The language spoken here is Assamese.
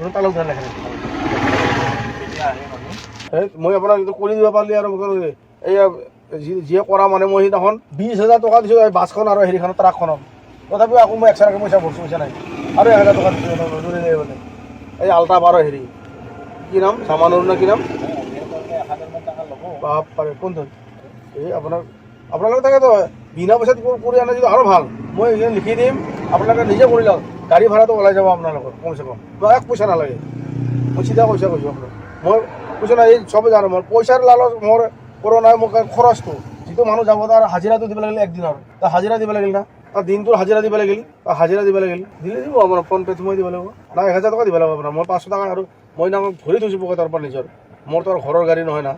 আছে তালুকদাৰ লেখা মই আপোনাক কৰি দিব পাৰিলে আৰু এইয়া যিয়ে কৰা মানে মই সেইদিনাখন 20,000 টকা দিছোঁ এই বাছখন আৰু হেৰিখনত ট্ৰাকখনত তথাপিও আকৌ মই এক্সট্ৰাকৈ পইচা নাই আৰু 1,000 টকা দিছোঁ মানে এই আল্ট্ৰা বাৰ হেৰি কি নাম চামানুৰ নে কি নাম বাপ পাৰে কোনটো এই আপোনালোকে তাকেতো বিনা পইচাত কৰি আনে যদি আৰু ভাল মই এইখিনি লিখি দিম আপোনালোকে নিজে কৰি লওক গাড়ী ভাড়াটো ওলাই যাব আপোনালোকৰ কমচে কম এক পইচা নালাগে মই চিধা কৈছোঁ আপোনাক মই কৈছোঁ না এই চবে জানো মই পইচাৰ লালচ মোৰ কৰা নাই মোক খৰচটো যিটো মানুহ যাব তাৰ হাজিৰাটো দিব লাগিল একদিনৰ তাৰ হাজিৰা দিব লাগিল না তাৰ দিনটোৰ হাজিৰা দিব লাগিল হাজিৰা দিব লাগিল দিলে দিব আপোনাৰ ফোনপে'ত সোমাই দিব লাগিব না 1,000 টকা দিব লাগিব আপোনাৰ মই 500 টকা আৰু মই না ধৰি থৈছোঁ পকেটৰ পৰা নিজৰ মোৰ তো আৰু ঘৰৰ গাড়ী নহয় না